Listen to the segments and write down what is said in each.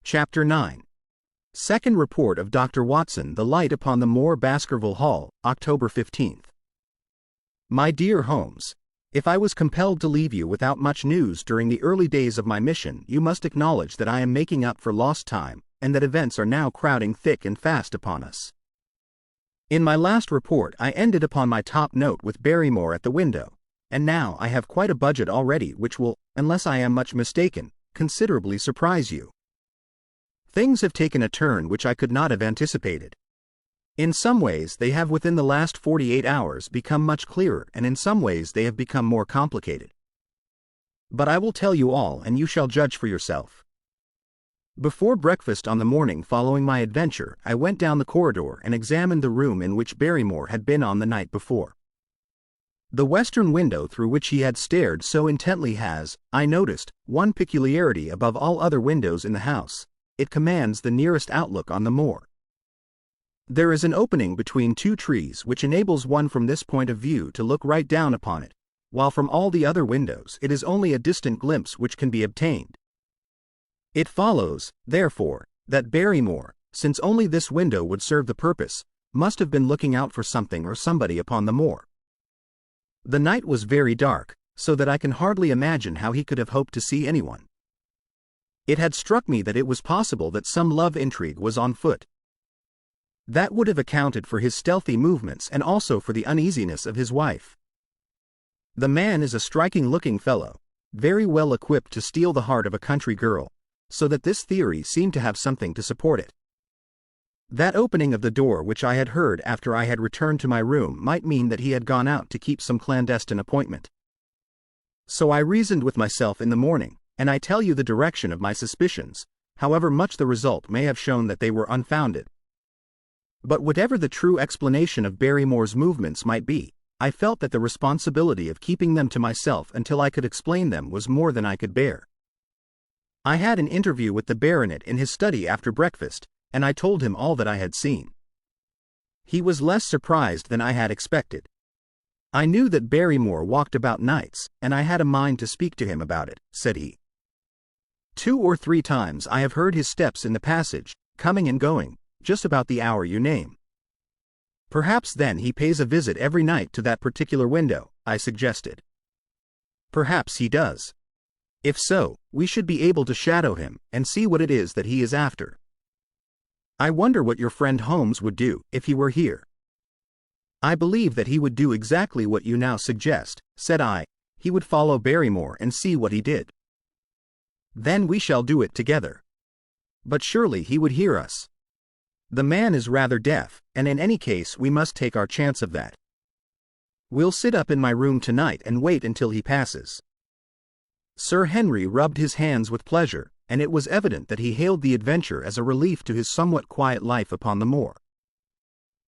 Chapter 9. Second Report of Dr. Watson, The Light upon the Moor, Baskerville Hall, October 15th. My dear Holmes, if I was compelled to leave you without much news during the early days of my mission, you must acknowledge that I am making up for lost time, and that events are now crowding thick and fast upon us. In my last report I ended upon my top note with Barrymore at the window, and now I have quite a budget already which will, unless I am much mistaken, considerably surprise you. Things have taken a turn which I could not have anticipated. In some ways they have within the last 48 hours become much clearer, and in some ways they have become more complicated. But I will tell you all, and you shall judge for yourself. Before breakfast on the morning following my adventure, I went down the corridor and examined the room in which Barrymore had been on the night before. The western window through which he had stared so intently has, I noticed, one peculiarity above all other windows in the house: it commands the nearest outlook on the moor. There is an opening between two trees which enables one from this point of view to look right down upon it, while from all the other windows it is only a distant glimpse which can be obtained. It follows, therefore, that Barrymore, since only this window would serve the purpose, must have been looking out for something or somebody upon the moor. The night was very dark, so that I can hardly imagine how he could have hoped to see anyone. It had struck me that it was possible that some love intrigue was on foot. That would have accounted for his stealthy movements and also for the uneasiness of his wife. The man is a striking-looking fellow, very well equipped to steal the heart of a country girl, so that this theory seemed to have something to support it. That opening of the door which I had heard after I had returned to my room might mean that he had gone out to keep some clandestine appointment. So I reasoned with myself in the morning, and I tell you the direction of my suspicions, however much the result may have shown that they were unfounded. But whatever the true explanation of Barrymore's movements might be, I felt that the responsibility of keeping them to myself until I could explain them was more than I could bear. I had an interview with the baronet in his study after breakfast, and I told him all that I had seen. He was less surprised than I had expected. I knew that Barrymore walked about nights, and I had a mind to speak to him about it, said he. 2 or 3 times I have heard his steps in the passage, coming and going, just about the hour you name. Perhaps then he pays a visit every night to that particular window, I suggested. Perhaps he does. If so, we should be able to shadow him, and see what it is that he is after. I wonder what your friend Holmes would do, if he were here. I believe that he would do exactly what you now suggest, said I. He would follow Barrymore and see what he did. Then we shall do it together. But surely he would hear us. The man is rather deaf, and in any case we must take our chance of that. We'll sit up in my room tonight and wait until he passes. Sir Henry rubbed his hands with pleasure, and it was evident that he hailed the adventure as a relief to his somewhat quiet life upon the moor.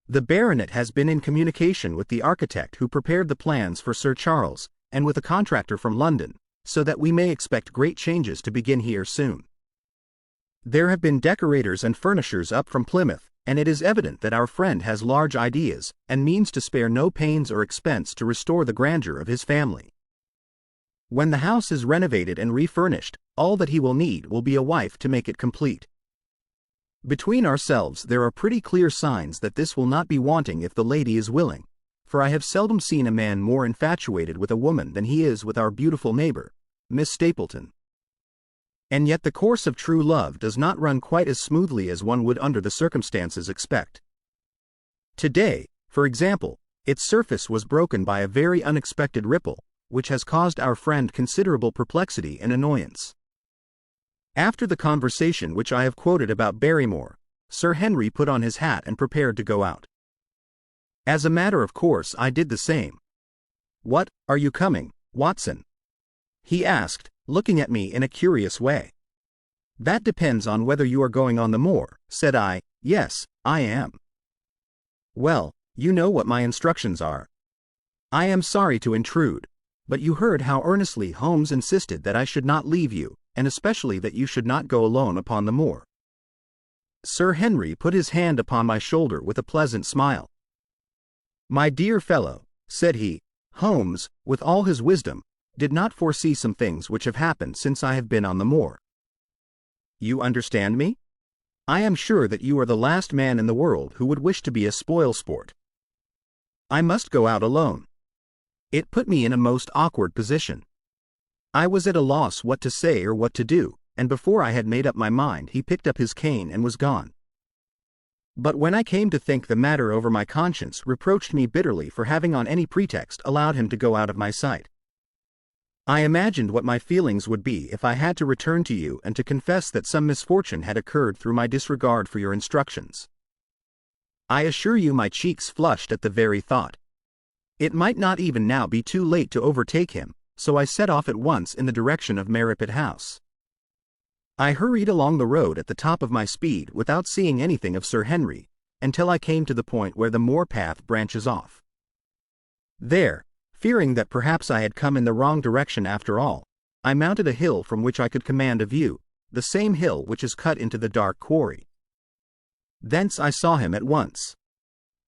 The baronet has been in communication with the architect who prepared the plans for Sir Charles, and with a contractor from London, so that we may expect great changes to begin here soon. There have been decorators and furnishers up from Plymouth, and it is evident that our friend has large ideas, and means to spare no pains or expense to restore the grandeur of his family. When the house is renovated and refurnished, all that he will need will be a wife to make it complete. Between ourselves there are pretty clear signs that this will not be wanting if the lady is willing, for I have seldom seen a man more infatuated with a woman than he is with our beautiful neighbor, Miss Stapleton. And yet the course of true love does not run quite as smoothly as one would under the circumstances expect. Today, for example, its surface was broken by a very unexpected ripple, which has caused our friend considerable perplexity and annoyance. After the conversation which I have quoted about Barrymore, Sir Henry put on his hat and prepared to go out. As a matter of course I did the same. "What, are you coming, Watson?" he asked, looking at me in a curious way. "That depends on whether you are going on the moor," said I. "Yes, I am." "Well, you know what my instructions are. I am sorry to intrude, but you heard how earnestly Holmes insisted that I should not leave you, and especially that you should not go alone upon the moor." Sir Henry put his hand upon my shoulder with a pleasant smile. "My dear fellow," said he, "Holmes, with all his wisdom, did not foresee some things which have happened since I have been on the moor. You understand me? I am sure that you are the last man in the world who would wish to be a spoilsport. I must go out alone. It put me in a most awkward position. I was at a loss what to say or what to do, and before I had made up my mind he picked up his cane and was gone. But when I came to think the matter over, my conscience reproached me bitterly for having on any pretext allowed him to go out of my sight. I imagined what my feelings would be if I had to return to you and to confess that some misfortune had occurred through my disregard for your instructions. I assure you my cheeks flushed at the very thought. It might not even now be too late to overtake him, so I set off at once in the direction of Merripit House. I hurried along the road at the top of my speed without seeing anything of Sir Henry, until I came to the point where the moor path branches off. There, fearing that perhaps I had come in the wrong direction after all, I mounted a hill from which I could command a view, the same hill which is cut into the dark quarry. Thence I saw him at once.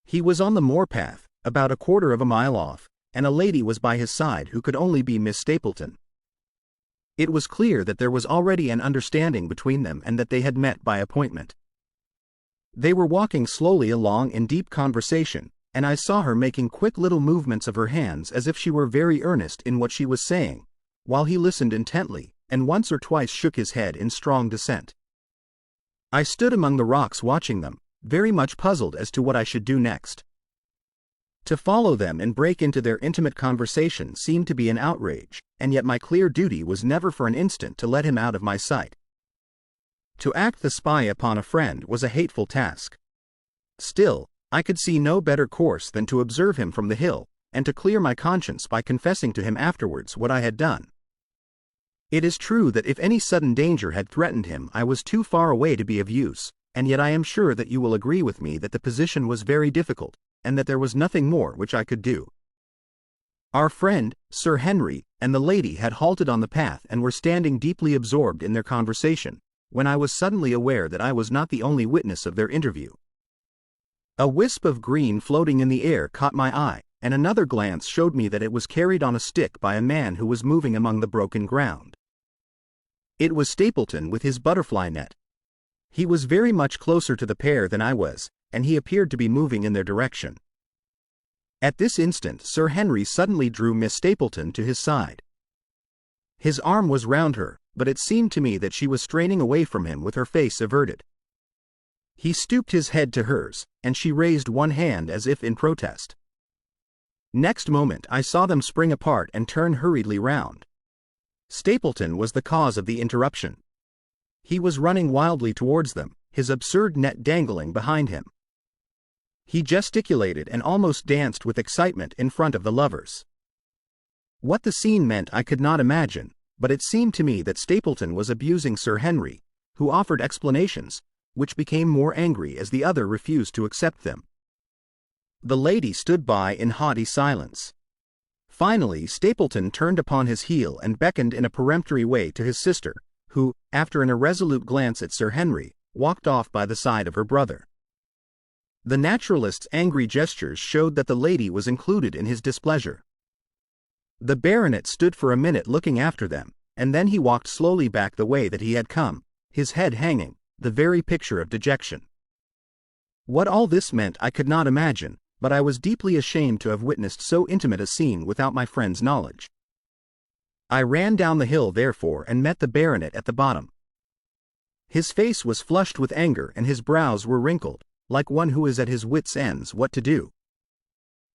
He was on the moor path, about a quarter of a mile off, and a lady was by his side who could only be Miss Stapleton. It was clear that there was already an understanding between them and that they had met by appointment. They were walking slowly along in deep conversation, and I saw her making quick little movements of her hands as if she were very earnest in what she was saying, while he listened intently, and once or twice shook his head in strong dissent. I stood among the rocks watching them, very much puzzled as to what I should do next. To follow them and break into their intimate conversation seemed to be an outrage, and yet my clear duty was never for an instant to let him out of my sight. To act the spy upon a friend was a hateful task. Still, I could see no better course than to observe him from the hill, and to clear my conscience by confessing to him afterwards what I had done. It is true that if any sudden danger had threatened him I was too far away to be of use, and yet I am sure that you will agree with me that the position was very difficult, and that there was nothing more which I could do. Our friend, Sir Henry, and the lady had halted on the path and were standing deeply absorbed in their conversation, when I was suddenly aware that I was not the only witness of their interview. A wisp of green floating in the air caught my eye, and another glance showed me that it was carried on a stick by a man who was moving among the broken ground. It was Stapleton with his butterfly net. He was very much closer to the pair than I was, and he appeared to be moving in their direction. At this instant Sir Henry suddenly drew Miss Stapleton to his side. His arm was round her, but it seemed to me that she was straining away from him with her face averted. He stooped his head to hers, and she raised one hand as if in protest. Next moment I saw them spring apart and turn hurriedly round. Stapleton was the cause of the interruption. He was running wildly towards them, his absurd net dangling behind him. He gesticulated and almost danced with excitement in front of the lovers. What the scene meant I could not imagine, but it seemed to me that Stapleton was abusing Sir Henry, who offered explanations, which became more angry as the other refused to accept them. The lady stood by in haughty silence. Finally Stapleton turned upon his heel and beckoned in a peremptory way to his sister, who, after an irresolute glance at Sir Henry, walked off by the side of her brother. The naturalist's angry gestures showed that the lady was included in his displeasure. The baronet stood for a minute looking after them, and then he walked slowly back the way that he had come, his head hanging, the very picture of dejection. What all this meant I could not imagine, but I was deeply ashamed to have witnessed so intimate a scene without my friend's knowledge. I ran down the hill therefore and met the baronet at the bottom. His face was flushed with anger and his brows were wrinkled, like one who is at his wits' ends what to do.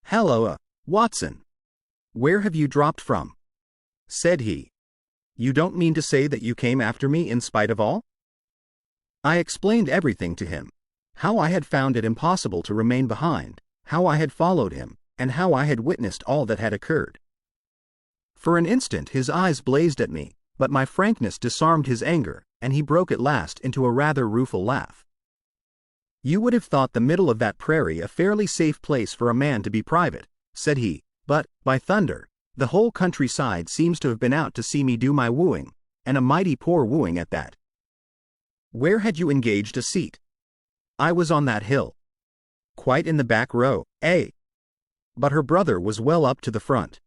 "Halloa, Watson! Where have you dropped from?" said he. "You don't mean to say that you came after me in spite of all?" I explained everything to him, how I had found it impossible to remain behind, how I had followed him, and how I had witnessed all that had occurred. For an instant his eyes blazed at me, but my frankness disarmed his anger, and he broke at last into a rather rueful laugh. "You would have thought the middle of that prairie a fairly safe place for a man to be private," said he, "but, by thunder, the whole countryside seems to have been out to see me do my wooing, and a mighty poor wooing at that." "Where had you engaged a seat?" "I was on that hill." "Quite in the back row, eh?" But her brother was well up to the front.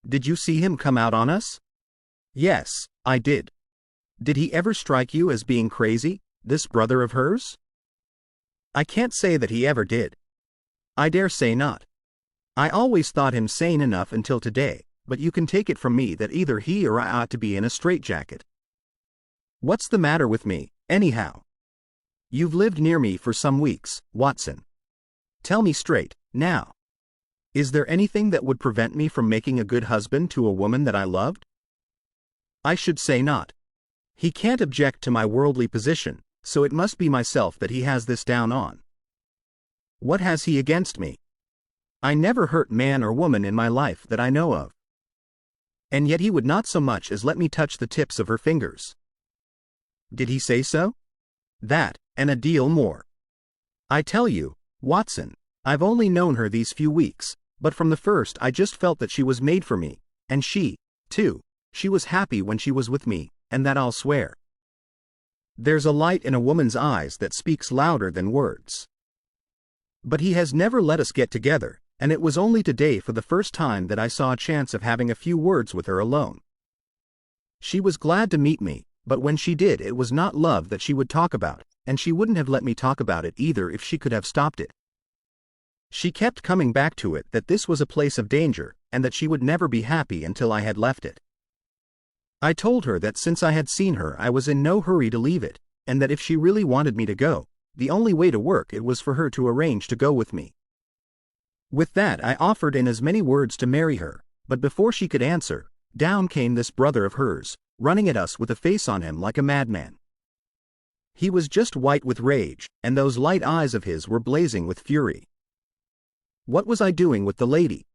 "Did you see him come out on us?" "Yes, I did." Did he ever strike you as being crazy, this brother of hers? I can't say that he ever did. I dare say not. I always thought him sane enough until today, but you can take it from me that either he or I ought to be in a straitjacket. What's the matter with me, anyhow? You've lived near me for some weeks, Watson. Tell me straight, now. Is there anything that would prevent me from making a good husband to a woman that I loved? I should say not. He can't object to my worldly position, so it must be myself that he has this down on. What has he against me? I never hurt man or woman in my life that I know of. And yet he would not so much as let me touch the tips of her fingers. Did he say so? That, and a deal more. I tell you, Watson, I've only known her these few weeks, but from the first I just felt that she was made for me, and she, too, she was happy when she was with me, and that I'll swear. There's a light in a woman's eyes that speaks louder than words. But he has never let us get together, and it was only today for the first time that I saw a chance of having a few words with her alone. She was glad to meet me, but when she did it was not love that she would talk about, and she wouldn't have let me talk about it either if she could have stopped it. She kept coming back to it that this was a place of danger, and that she would never be happy until I had left it. I told her that since I had seen her I was in no hurry to leave it, and that if she really wanted me to go, the only way to work it was for her to arrange to go with me. With that I offered in as many words to marry her, but before she could answer, down came this brother of hers, running at us with a face on him like a madman. He was just white with rage, and those light eyes of his were blazing with fury. What was I doing with the lady?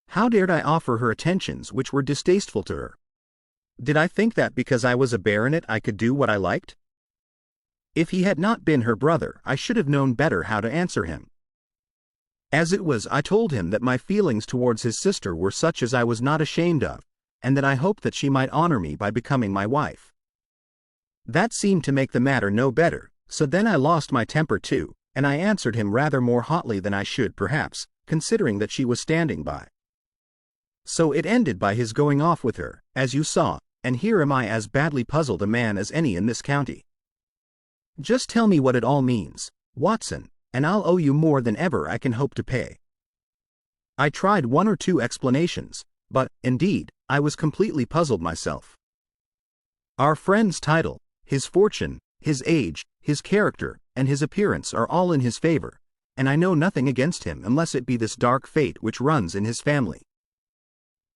How dared I offer her attentions which were distasteful to her? Did I think that because I was a baronet I could do what I liked? If he had not been her brother I should have known better how to answer him. As it was, I told him that my feelings towards his sister were such as I was not ashamed of, and that I hoped that she might honor me by becoming my wife. That seemed to make the matter no better, so then I lost my temper too, and I answered him rather more hotly than I should perhaps, considering that she was standing by. So it ended by his going off with her, as you saw, and here am I as badly puzzled a man as any in this county. Just tell me what it all means, Watson, and I'll owe you more than ever I can hope to pay. I tried one or two explanations, but, indeed, I was completely puzzled myself. Our friend's title, his fortune, his age, his character, and his appearance are all in his favor, and I know nothing against him unless it be this dark fate which runs in his family.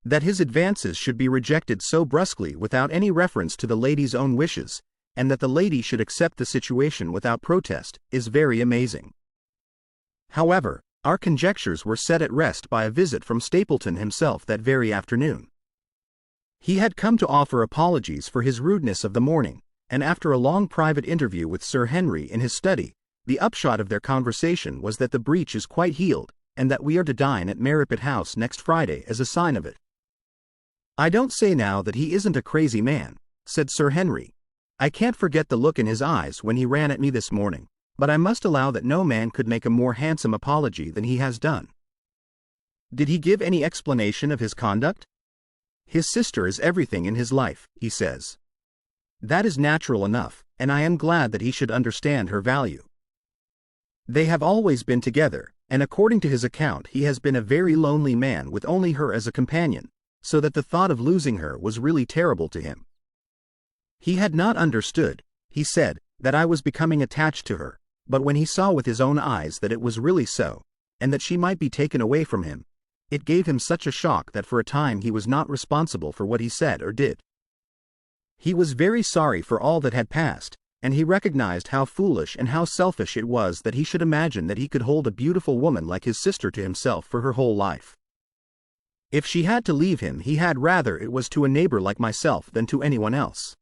That his advances should be rejected so brusquely without any reference to the lady's own wishes, and that the lady should accept the situation without protest, is very amazing. However, our conjectures were set at rest by a visit from Stapleton himself that very afternoon. He had come to offer apologies for his rudeness of the morning, and after a long private interview with Sir Henry in his study, the upshot of their conversation was that the breach is quite healed, and that we are to dine at Merripit House next Friday as a sign of it. I don't say now that he isn't a crazy man, said Sir Henry. I can't forget the look in his eyes when he ran at me this morning, but I must allow that no man could make a more handsome apology than he has done. Did he give any explanation of his conduct? His sister is everything in his life, he says. That is natural enough, and I am glad that he should understand her value. They have always been together, and according to his account he has been a very lonely man with only her as a companion, so that the thought of losing her was really terrible to him. He had not understood, he said, that I was becoming attached to her, but when he saw with his own eyes that it was really so, and that she might be taken away from him, it gave him such a shock that for a time he was not responsible for what he said or did. He was very sorry for all that had passed, and he recognized how foolish and how selfish it was that he should imagine that he could hold a beautiful woman like his sister to himself for her whole life. If she had to leave him he had rather it was to a neighbor like myself than to anyone else.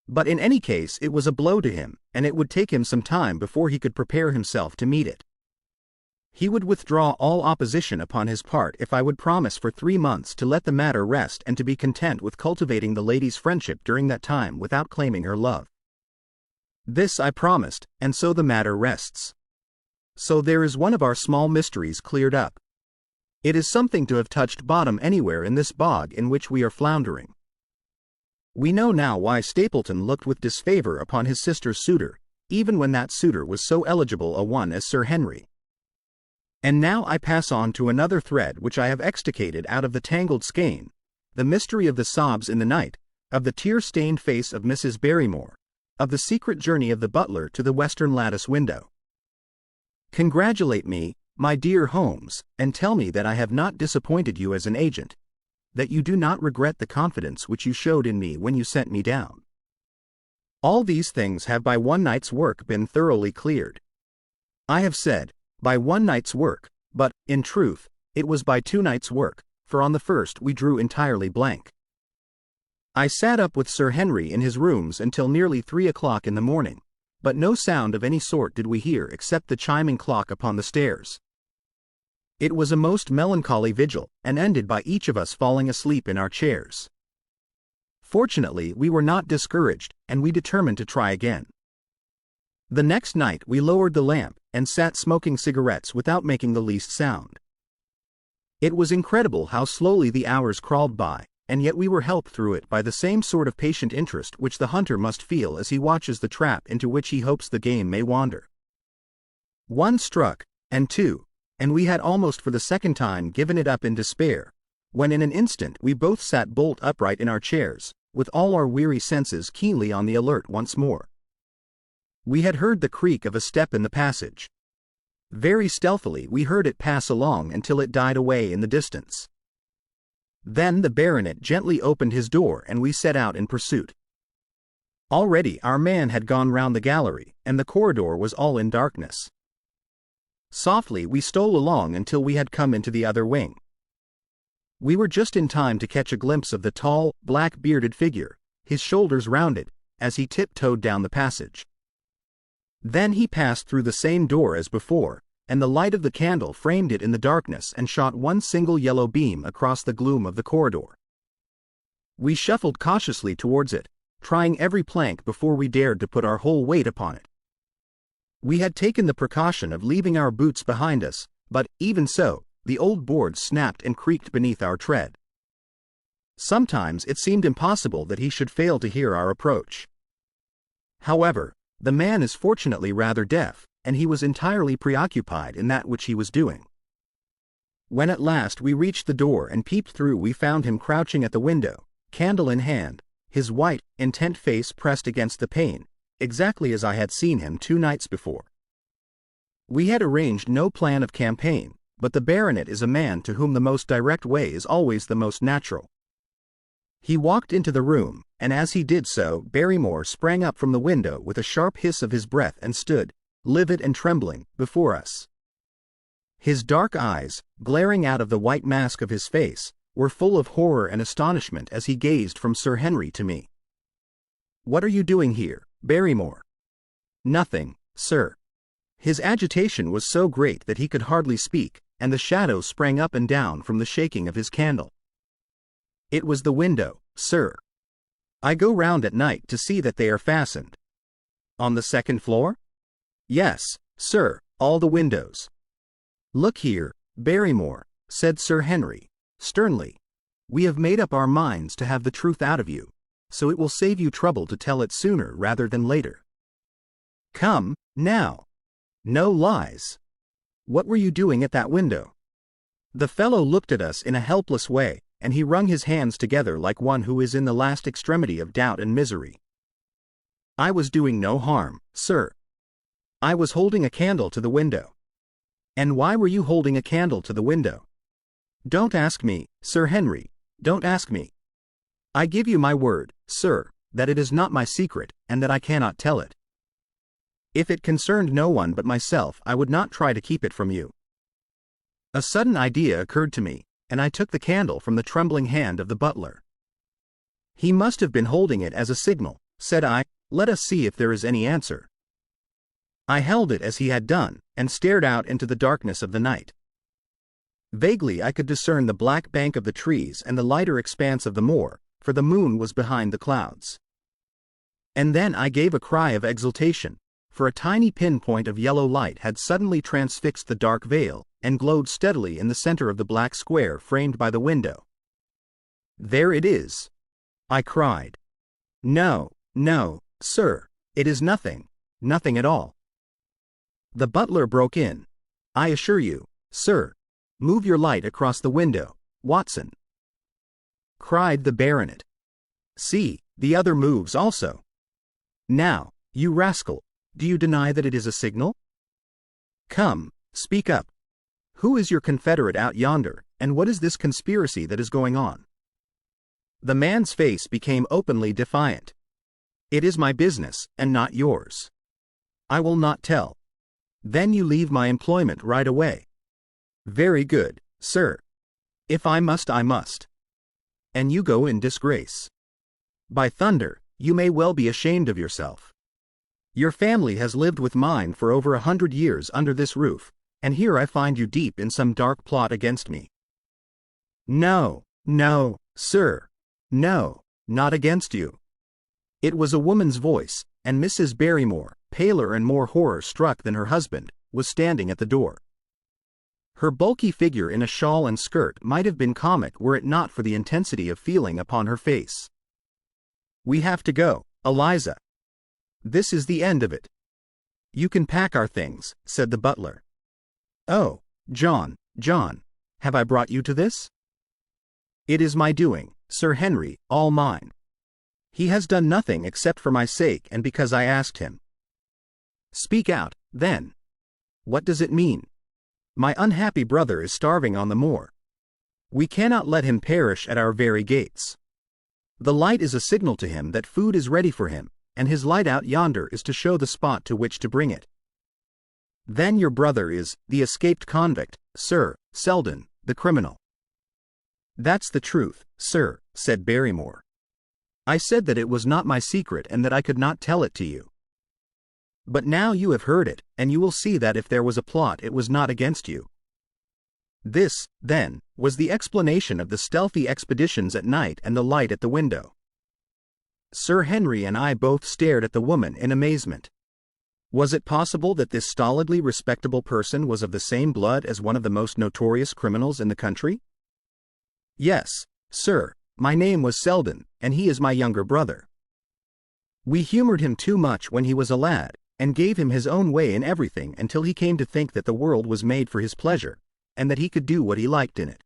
But in any case it was a blow to him, and it would take him some time before he could prepare himself to meet it. He would withdraw all opposition upon his part if I would promise for 3 months to let the matter rest and to be content with cultivating the lady's friendship during that time without claiming her love. This I promised, and so the matter rests. So there is one of our small mysteries cleared up. It is something to have touched bottom anywhere in this bog in which we are floundering. We know now why Stapleton looked with disfavor upon his sister's suitor, even when that suitor was so eligible a one as Sir Henry. And now I pass on to another thread which I have extricated out of the tangled skein, the mystery of the sobs in the night, of the tear-stained face of Mrs. Barrymore, of the secret journey of the butler to the western lattice window. Congratulate me, my dear Holmes, and tell me that I have not disappointed you as an agent, that you do not regret the confidence which you showed in me when you sent me down. All these things have by one night's work been thoroughly cleared. I have said, by one night's work, but, in truth, it was by 2 nights' work, for on the first we drew entirely blank. I sat up with Sir Henry in his rooms until nearly 3 o'clock in the morning, but no sound of any sort did we hear except the chiming clock upon the stairs. It was a most melancholy vigil, and ended by each of us falling asleep in our chairs. Fortunately, we were not discouraged, and we determined to try again. The next night we lowered the lamp, and sat smoking cigarettes without making the least sound. It was incredible how slowly the hours crawled by, and yet we were helped through it by the same sort of patient interest which the hunter must feel as he watches the trap into which he hopes the game may wander. 1 struck, and 2, and we had almost for the second time given it up in despair, when in an instant we both sat bolt upright in our chairs, with all our weary senses keenly on the alert once more. We had heard the creak of a step in the passage. Very stealthily we heard it pass along until it died away in the distance. Then the baronet gently opened his door and we set out in pursuit. Already our man had gone round the gallery, and the corridor was all in darkness. Softly we stole along until we had come into the other wing. We were just in time to catch a glimpse of the tall, black-bearded figure, his shoulders rounded, as he tiptoed down the passage. Then he passed through the same door as before, and the light of the candle framed it in the darkness and shot one single yellow beam across the gloom of the corridor. We shuffled cautiously towards it, trying every plank before we dared to put our whole weight upon it. We had taken the precaution of leaving our boots behind us, but, even so, the old boards snapped and creaked beneath our tread. Sometimes it seemed impossible that he should fail to hear our approach. However, the man is fortunately rather deaf, and he was entirely preoccupied in that which he was doing. When at last we reached the door and peeped through, we found him crouching at the window, candle in hand, his white, intent face pressed against the pane, exactly as I had seen him 2 nights before. We had arranged no plan of campaign, but the baronet is a man to whom the most direct way is always the most natural. He walked into the room, and as he did so, Barrymore sprang up from the window with a sharp hiss of his breath and stood, livid and trembling, before us. His dark eyes, glaring out of the white mask of his face, were full of horror and astonishment as he gazed from Sir Henry to me. "What are you doing here, Barrymore?" "Nothing, sir." His agitation was so great that he could hardly speak, and the shadows sprang up and down from the shaking of his candle. "It was the window, sir. I go round at night to see that they are fastened." "On the 2nd floor?" "Yes, sir, all the windows." "Look here, Barrymore," said Sir Henry, sternly. "We have made up our minds to have the truth out of you, so it will save you trouble to tell it sooner rather than later. Come, now. No lies. What were you doing at that window?" The fellow looked at us in a helpless way, and he wrung his hands together like one who is in the last extremity of doubt and misery. "I was doing no harm, sir. I was holding a candle to the window." "And why were you holding a candle to the window?" "Don't ask me, Sir Henry, don't ask me. I give you my word, sir, that it is not my secret, and that I cannot tell it. If it concerned no one but myself, I would not try to keep it from you." A sudden idea occurred to me, and I took the candle from the trembling hand of the butler. "He must have been holding it as a signal," said I. "Let us see if there is any answer." I held it as he had done, and stared out into the darkness of the night. Vaguely I could discern the black bank of the trees and the lighter expanse of the moor, for the moon was behind the clouds. And then I gave a cry of exultation, for a tiny pinpoint of yellow light had suddenly transfixed the dark veil, and glowed steadily in the center of the black square framed by the window. "There it is!" I cried. No, no, sir, it is nothing, nothing at all. The butler broke in. I assure you, sir. Move your light across the window, Watson, cried the baronet. See, the other moves also. Now, you rascal, do you deny that it is a signal? Come, speak up. Who is your confederate out yonder, and what is this conspiracy that is going on? The man's face became openly defiant. It is my business, and not yours. I will not tell. Then you leave my employment right away. Very good, sir. If I must, I must. And you go in disgrace. By thunder, you may well be ashamed of yourself. Your family has lived with mine for over 100 years under this roof, and here I find you deep in some dark plot against me. No, no, sir. No, not against you. It was a woman's voice, and Mrs. Barrymore, paler and more horror-struck than her husband, was standing at the door. Her bulky figure in a shawl and skirt might have been comic were it not for the intensity of feeling upon her face. We have to go, Eliza. This is the end of it. You can pack our things, said the butler. Oh, John, have I brought you to this? It is my doing, Sir Henry, all mine. He has done nothing except for my sake and because I asked him. Speak out, then. What does it mean? My unhappy brother is starving on the moor. We cannot let him perish at our very gates. The light is a signal to him that food is ready for him, and his light out yonder is to show the spot to which to bring it. Then your brother is the escaped convict, Sir Selden, the criminal. That's the truth, sir, said Barrymore. I said that it was not my secret and that I could not tell it to you. But now you have heard it, and you will see that if there was a plot it was not against you. This, then, was the explanation of the stealthy expeditions at night and the light at the window. Sir Henry and I both stared at the woman in amazement. Was it possible that this stolidly respectable person was of the same blood as one of the most notorious criminals in the country? Yes, sir, my name was Selden, and he is my younger brother. We humored him too much when he was a lad, and gave him his own way in everything until he came to think that the world was made for his pleasure, and that he could do what he liked in it.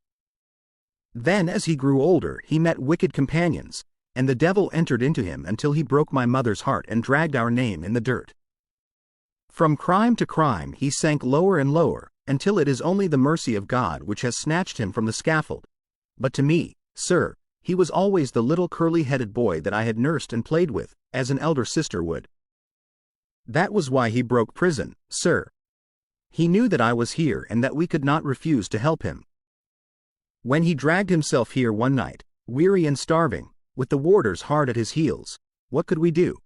Then as he grew older he met wicked companions, and the devil entered into him until he broke my mother's heart and dragged our name in the dirt. From crime to crime he sank lower and lower, until it is only the mercy of God which has snatched him from the scaffold. But to me, sir, he was always the little curly-headed boy that I had nursed and played with, as an elder sister would. That was why he broke prison, sir. He knew that I was here and that we could not refuse to help him. When he dragged himself here one night, weary and starving, with the warders hard at his heels, what could we do?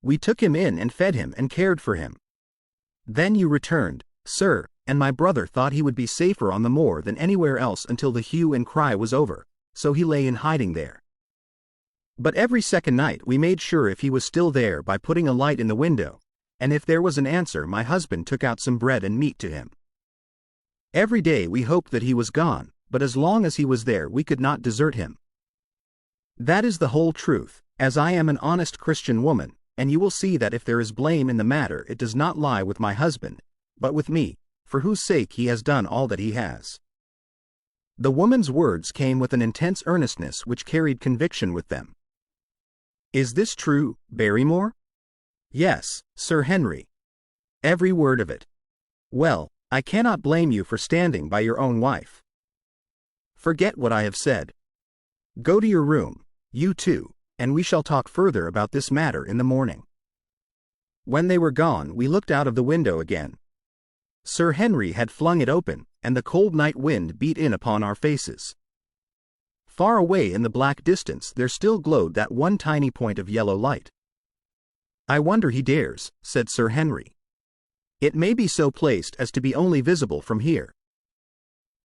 We took him in and fed him and cared for him. Then you returned, sir, and my brother thought he would be safer on the moor than anywhere else until the hue and cry was over, so he lay in hiding there. But every second night we made sure if he was still there by putting a light in the window, and if there was an answer my husband took out some bread and meat to him. Every day we hoped that he was gone, but as long as he was there we could not desert him. That is the whole truth, as I am an honest Christian woman, and you will see that if there is blame in the matter it does not lie with my husband, but with me, for whose sake he has done all that he has. The woman's words came with an intense earnestness which carried conviction with them. Is this true, Barrymore? Yes, Sir Henry. Every word of it. Well, I cannot blame you for standing by your own wife. Forget what I have said. Go to your room, you two, and we shall talk further about this matter in the morning. When they were gone we looked out of the window again. Sir Henry had flung it open, and the cold night wind beat in upon our faces. Far away in the black distance there still glowed that one tiny point of yellow light. I wonder he dares, said Sir Henry. It may be so placed as to be only visible from here.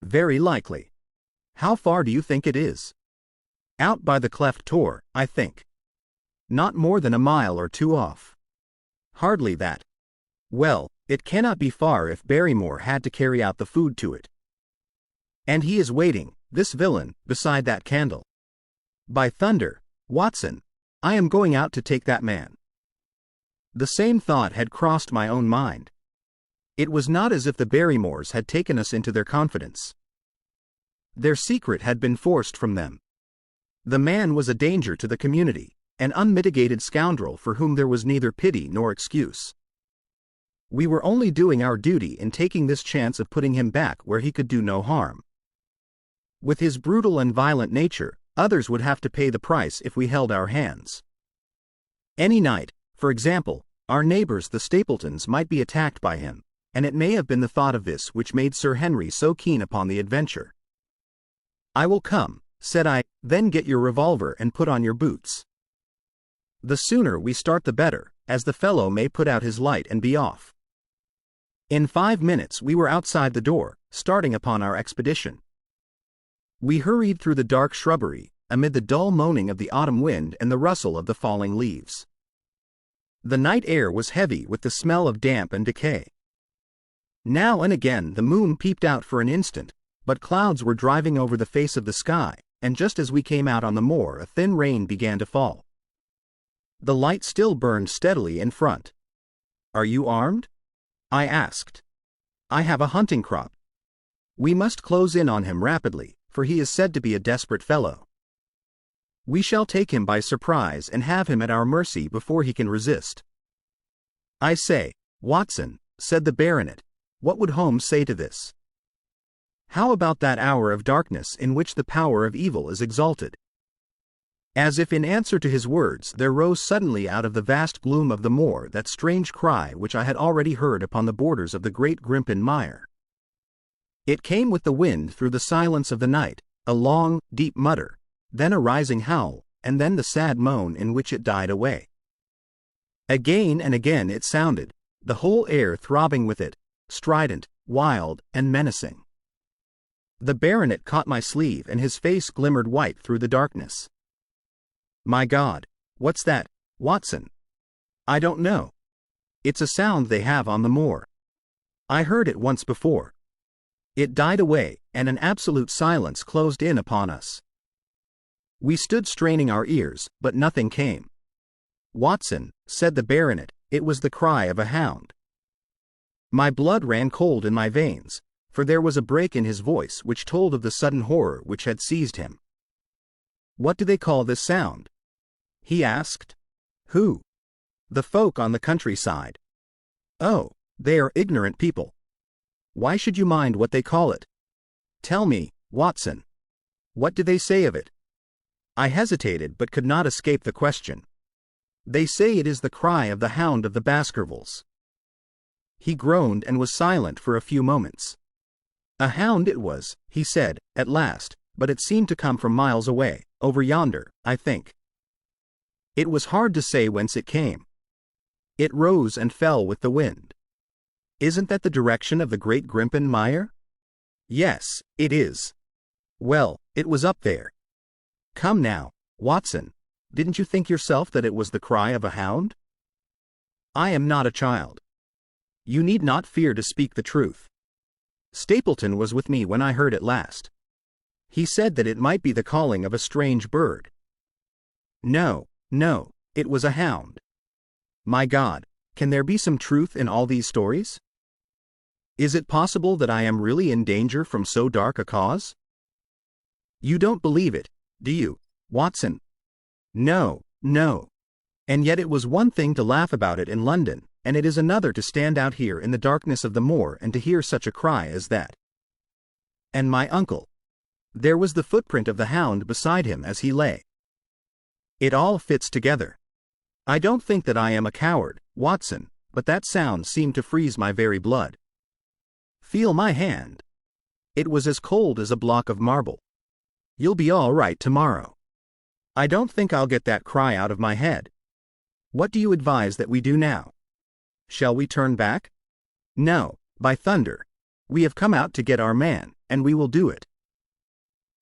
Very likely. How far do you think it is? Out by the cleft tor, I think. Not more than a mile or two off. Hardly that. Well, it cannot be far if Barrymore had to carry out the food to it. And he is waiting, this villain, beside that candle. By thunder, Watson, I am going out to take that man. The same thought had crossed my own mind. It was not as if the Barrymores had taken us into their confidence. Their secret had been forced from them. The man was a danger to the community, an unmitigated scoundrel for whom there was neither pity nor excuse. We were only doing our duty in taking this chance of putting him back where he could do no harm. With his brutal and violent nature, others would have to pay the price if we held our hands. Any night, for example, our neighbors the Stapletons might be attacked by him, and it may have been the thought of this which made Sir Henry so keen upon the adventure. "I will come," said I, "then get your revolver and put on your boots. The sooner we start the better, as the fellow may put out his light and be off." In 5 minutes we were outside the door, starting upon our expedition. We hurried through the dark shrubbery, amid the dull moaning of the autumn wind and the rustle of the falling leaves. The night air was heavy with the smell of damp and decay. Now and again the moon peeped out for an instant, but clouds were driving over the face of the sky, and just as we came out on the moor a thin rain began to fall. The light still burned steadily in front. "Are you armed?" I asked. "I have a hunting crop. We must close in on him rapidly, for he is said to be a desperate fellow. We shall take him by surprise and have him at our mercy before he can resist." "I say, Watson," said the baronet, "what would Holmes say to this? How about that hour of darkness in which the power of evil is exalted?" As if in answer to his words, there rose suddenly out of the vast gloom of the moor that strange cry which I had already heard upon the borders of the great Grimpen mire. It came with the wind through the silence of the night, a long, deep mutter, then a rising howl, and then the sad moan in which it died away. Again and again it sounded, the whole air throbbing with it, strident, wild, and menacing. The baronet caught my sleeve and his face glimmered white through the darkness. "My God, what's that, Watson?" "I don't know. It's a sound they have on the moor. I heard it once before." It died away, and an absolute silence closed in upon us. We stood straining our ears, but nothing came. "Watson," said the baronet, "it was the cry of a hound." My blood ran cold in my veins, for there was a break in his voice which told of the sudden horror which had seized him. "What do they call this sound?" he asked. "Who?" "The folk on the countryside." "Oh, they are ignorant people. Why should you mind what they call it? Tell me, Watson. What do they say of it?" I hesitated but could not escape the question. "They say it is the cry of the Hound of the Baskervilles." He groaned and was silent for a few moments. "A hound it was," he said, at last, "but it seemed to come from miles away, over yonder, I think. It was hard to say whence it came. It rose and fell with the wind." "Isn't that the direction of the great Grimpen mire?" "Yes, it is." "Well, it was up there. Come now, Watson, didn't you think yourself that it was the cry of a hound?" "I am not a child. You need not fear to speak the truth. Stapleton was with me when I heard it last. He said that it might be the calling of a strange bird." No, it was a hound." "My God, can there be some truth in all these stories? Is it possible that I am really in danger from so dark a cause?" "You don't believe it, do you, Watson?" No. And yet it was one thing to laugh about it in London, and it is another to stand out here in the darkness of the moor and to hear such a cry as that. And my uncle. There was the footprint of the hound beside him as he lay. It all fits together. I don't think that I am a coward, Watson, but that sound seemed to freeze my very blood. Feel my hand. It was as cold as a block of marble. You'll be all right tomorrow. I don't think I'll get that cry out of my head. What do you advise that we do now? Shall we turn back? No, by thunder. We have come out to get our man, and we will do it.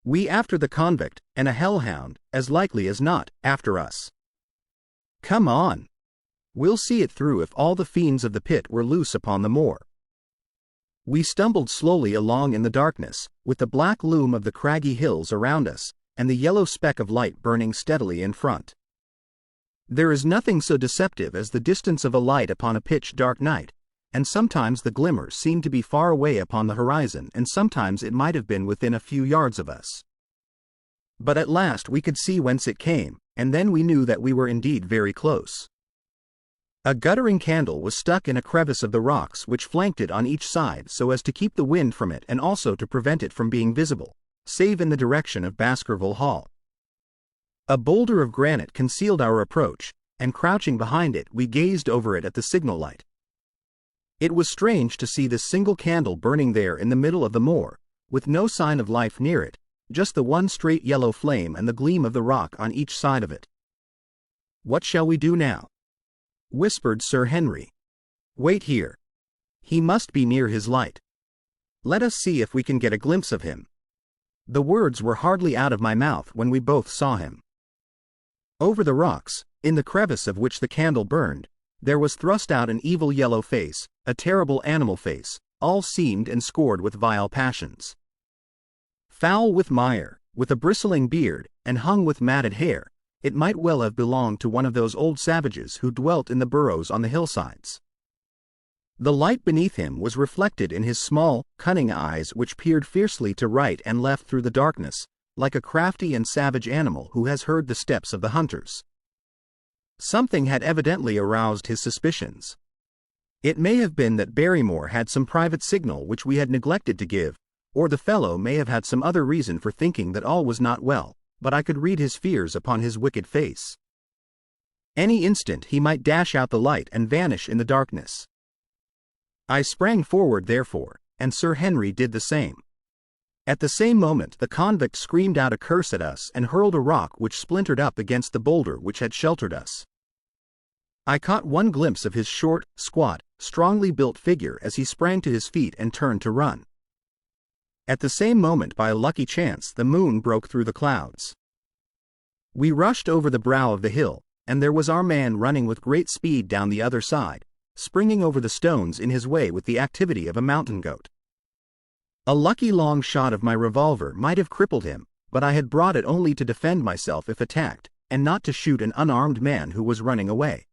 We after the convict, and a hellhound, as likely as not, after us. Come on. We'll see it through if all the fiends of the pit were loose upon the moor. We stumbled slowly along in the darkness, with the black loom of the craggy hills around us, and the yellow speck of light burning steadily in front. There is nothing so deceptive as the distance of a light upon a pitch-dark night, and sometimes the glimmer seemed to be far away upon the horizon, and sometimes it might have been within a few yards of us. But at last we could see whence it came, and then we knew that we were indeed very close. A guttering candle was stuck in a crevice of the rocks which flanked it on each side so as to keep the wind from it and also to prevent it from being visible, save in the direction of Baskerville Hall. A boulder of granite concealed our approach, and crouching behind it we gazed over it at the signal light. It was strange to see this single candle burning there in the middle of the moor, with no sign of life near it, just the one straight yellow flame and the gleam of the rock on each side of it. "What shall we do now?" whispered Sir Henry. "Wait here. He must be near his light. Let us see if we can get a glimpse of him." The words were hardly out of my mouth when we both saw him. Over the rocks, in the crevice of which the candle burned, there was thrust out an evil yellow face, a terrible animal face, all seamed and scored with vile passions. Foul with mire, with a bristling beard, and hung with matted hair, it might well have belonged to one of those old savages who dwelt in the burrows on the hillsides. The light beneath him was reflected in his small, cunning eyes which peered fiercely to right and left through the darkness, like a crafty and savage animal who has heard the steps of the hunters. Something had evidently aroused his suspicions. It may have been that Barrymore had some private signal which we had neglected to give, or the fellow may have had some other reason for thinking that all was not well, but I could read his fears upon his wicked face. Any instant he might dash out the light and vanish in the darkness. I sprang forward therefore, and Sir Henry did the same. At the same moment the convict screamed out a curse at us and hurled a rock which splintered up against the boulder which had sheltered us. I caught one glimpse of his short, squat, strongly built figure as he sprang to his feet and turned to run. At the same moment, by a lucky chance, the moon broke through the clouds. We rushed over the brow of the hill, and there was our man running with great speed down the other side, springing over the stones in his way with the activity of a mountain goat. A lucky long shot of my revolver might have crippled him, but I had brought it only to defend myself if attacked, and not to shoot an unarmed man who was running away.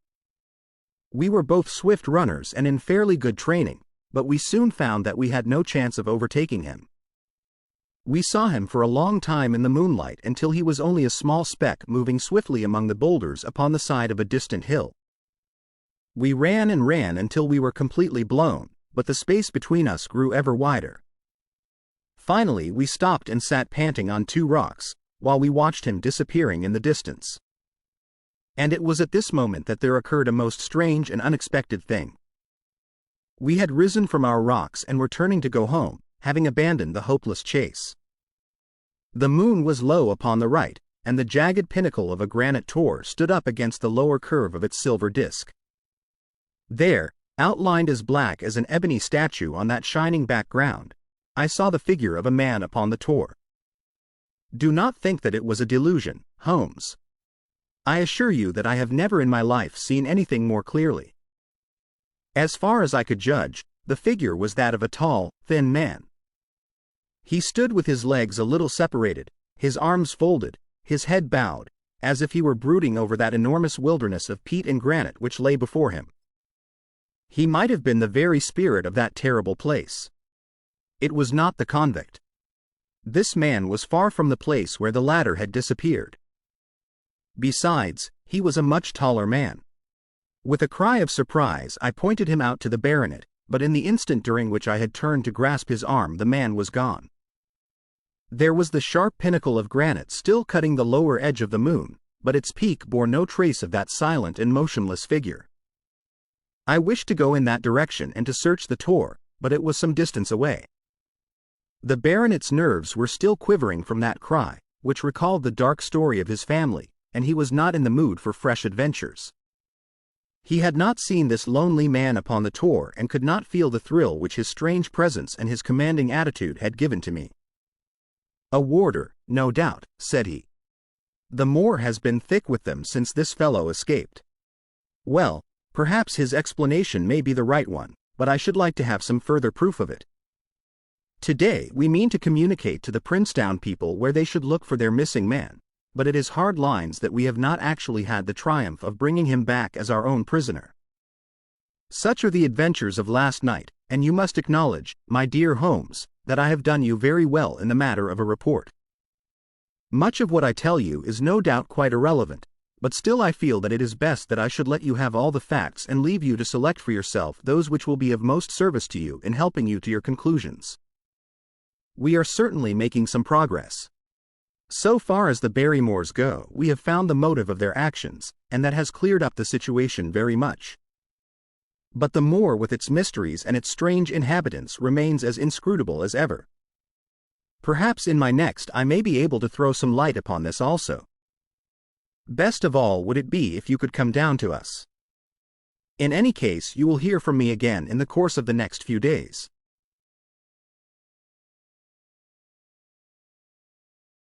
We were both swift runners and in fairly good training, but we soon found that we had no chance of overtaking him. We saw him for a long time in the moonlight until he was only a small speck moving swiftly among the boulders upon the side of a distant hill. We ran and ran until we were completely blown, but the space between us grew ever wider. Finally we stopped and sat panting on two rocks, while we watched him disappearing in the distance. And it was at this moment that there occurred a most strange and unexpected thing. We had risen from our rocks and were turning to go home, having abandoned the hopeless chase. The moon was low upon the right, and the jagged pinnacle of a granite tor stood up against the lower curve of its silver disk. There, outlined as black as an ebony statue on that shining background, I saw the figure of a man upon the tor. Do not think that it was a delusion, Holmes. I assure you that I have never in my life seen anything more clearly. As far as I could judge, the figure was that of a tall, thin man. He stood with his legs a little separated, his arms folded, his head bowed, as if he were brooding over that enormous wilderness of peat and granite which lay before him. He might have been the very spirit of that terrible place. It was not the convict. This man was far from the place where the latter had disappeared. Besides, he was a much taller man. With a cry of surprise I pointed him out to the baronet, but in the instant during which I had turned to grasp his arm the man was gone. There was the sharp pinnacle of granite still cutting the lower edge of the moon, but its peak bore no trace of that silent and motionless figure. I wished to go in that direction and to search the tor, but it was some distance away. The baronet's nerves were still quivering from that cry, which recalled the dark story of his family, and he was not in the mood for fresh adventures. He had not seen this lonely man upon the tor and could not feel the thrill which his strange presence and his commanding attitude had given to me. "A warder, no doubt," said he. "The moor has been thick with them since this fellow escaped. Well, perhaps his explanation may be the right one, but I should like to have some further proof of it. Today we mean to communicate to the Princetown people where they should look for their missing man, but it is hard lines that we have not actually had the triumph of bringing him back as our own prisoner. Such are the adventures of last night, and you must acknowledge, my dear Holmes, that I have done you very well in the matter of a report. Much of what I tell you is no doubt quite irrelevant, but still I feel that it is best that I should let you have all the facts and leave you to select for yourself those which will be of most service to you in helping you to your conclusions. We are certainly making some progress. So far as the Barrymores go, we have found the motive of their actions, and that has cleared up the situation very much. But the moor with its mysteries and its strange inhabitants remains as inscrutable as ever. Perhaps in my next I may be able to throw some light upon this also. Best of all would it be if you could come down to us. In any case, you will hear from me again in the course of the next few days.